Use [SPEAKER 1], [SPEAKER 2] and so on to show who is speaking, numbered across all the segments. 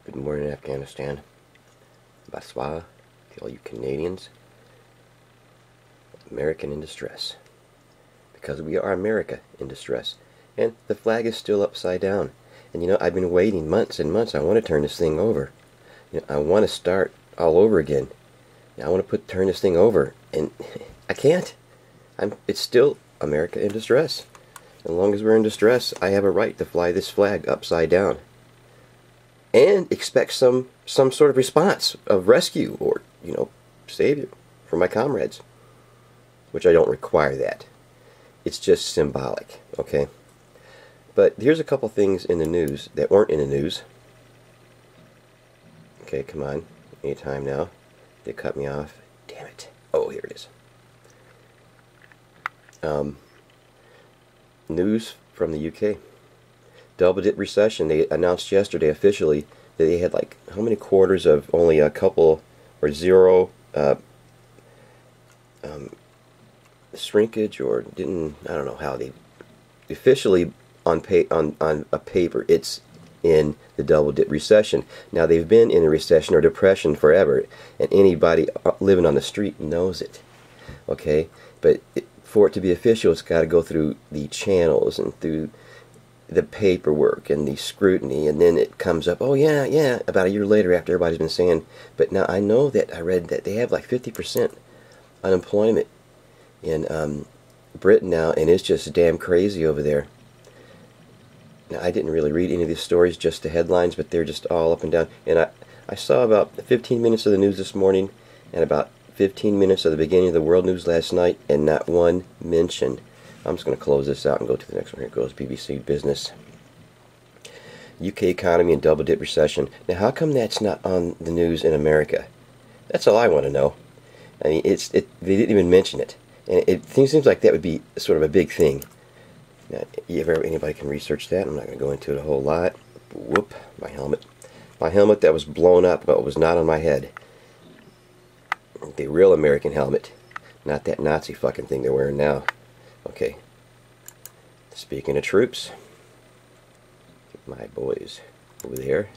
[SPEAKER 1] Good morning, Afghanistan. Bonsoir to all you Canadians. American in distress. Because we are America in distress. And the flag is still upside down. And you know, I've been waiting months and months. I want to turn this thing over. You know, I want to start all over again. I want to turn this thing over. And I can't. It's still America in distress. As long as we're in distress, I have a right to fly this flag upside down. And expect some sort of response of rescue or, save for my comrades. Which I don't require that. It's just symbolic, okay? But here's a couple things in the news that weren't in the news. Okay, come on. Anytime now. They cut me off. Damn it. Oh, here it is. News from the UK. Double-dip recession. They announced yesterday officially that they had like how many quarters of only a couple or zero shrinkage, or didn't, I don't know how they officially on a paper it's in the double-dip recession. Now they've been in a recession or depression forever, and anybody living on the street knows it. Okay, but for it to be official, it's got to go through the channels and through the paperwork and the scrutiny, and then it comes up, oh yeah, about a year later after everybody's been saying. But now I know that I read that they have like 50% unemployment in Britain now, and it's just damn crazy over there. Now I didn't really read any of these stories, just the headlines, but they're just all up and down. And I saw about 15 minutes of the news this morning and about 15 minutes of the beginning of the world news last night, and not one mention. I'm just going to close this out and go to the next one. Here goes BBC Business. UK economy and double-dip recession. Now, how come that's not on the news in America? That's all I want to know. I mean, they didn't even mention it, and it seems like that would be sort of a big thing. Now, if anybody can research that, I'm not going to go into it a whole lot. Whoop, my helmet. My helmet that was blown up, but was not on my head. The real American helmet, not that Nazi fucking thing they're wearing now. Okay, speaking of troops, my boys over there,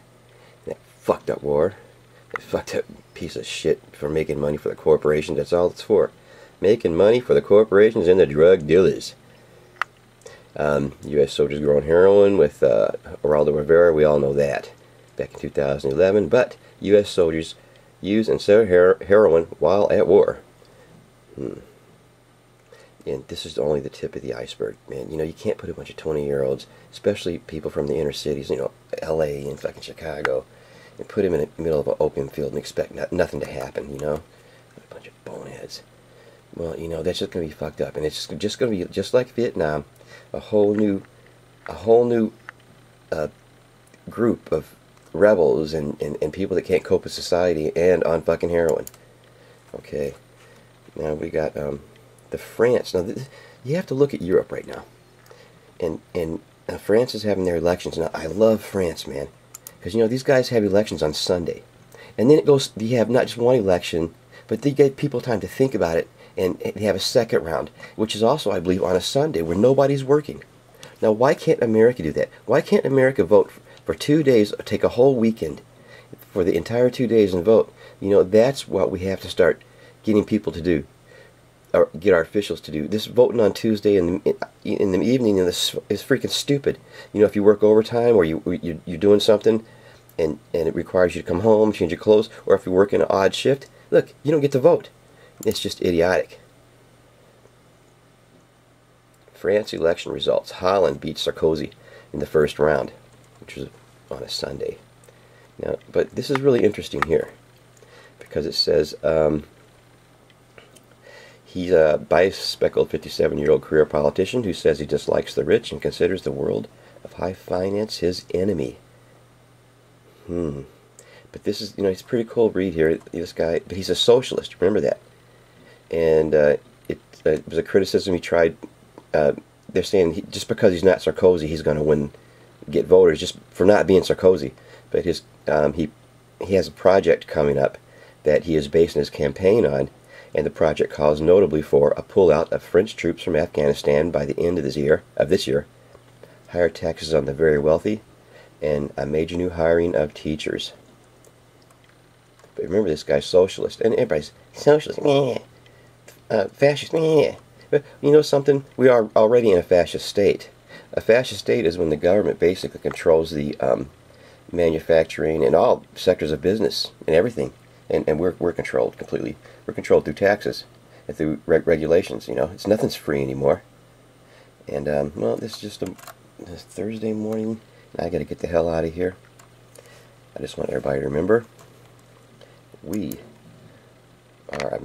[SPEAKER 1] that fucked up war, that fucked up piece of shit for making money for the corporations. That's all it's for. Making money for the corporations and the drug dealers. U.S. soldiers growing heroin with Geraldo Rivera, we all know that, back in 2011. But U.S. soldiers use and sell heroin while at war. And this is only the tip of the iceberg, man. You know, you can't put a bunch of 20-year-olds, especially people from the inner cities, L.A. and fucking Chicago, and put them in the middle of an opium field and expect nothing to happen, A bunch of boneheads. Well, that's just going to be fucked up, and it's just going to be just like Vietnam, a whole new group of rebels and people that can't cope with society and on fucking heroin. Okay, now we got the France. Now you have to look at Europe right now, and France is having their elections. Now I love France, man, because these guys have elections on Sunday, and then it goes. You have not just one election, but they give people time to think about it, and they have a second round, which is also, I believe, on a Sunday where nobody's working. Now why can't America do that? Why can't America vote for 2 days, or take a whole weekend for the entire 2 days and vote? That's what we have to start getting people to do. Or get our officials to do. This voting on Tuesday in the evening is freaking stupid. If you work overtime or you're doing something and it requires you to come home, change your clothes, or if you work in an odd shift, look, you don't get to vote. It's just idiotic. France election results. Holland beats Sarkozy in the first round, which was on a Sunday. Now, but this is really interesting here because it says he's a bispeckled 57-year-old career politician who says he dislikes the rich and considers the world of high finance his enemy. But this is, it's a pretty cool read here. This guy, but he's a socialist. Remember that. And it was a criticism he tried. They're saying just because he's not Sarkozy, he's going to get voters just for not being Sarkozy. But he has a project coming up that he is basing his campaign on. And the project calls notably for a pullout of French troops from Afghanistan by the end of this year, higher taxes on the very wealthy, and a major new hiring of teachers. But remember, this guy's socialist, and everybody's socialist, fascist, But you know something? We are already in a fascist state. A fascist state is when the government basically controls the manufacturing and all sectors of business and everything, and we're controlled completely. We're controlled through taxes and through regulations. You know, nothing's free anymore. And well, this is just this Thursday morning. I got to get the hell out of here. I just want everybody to remember, we are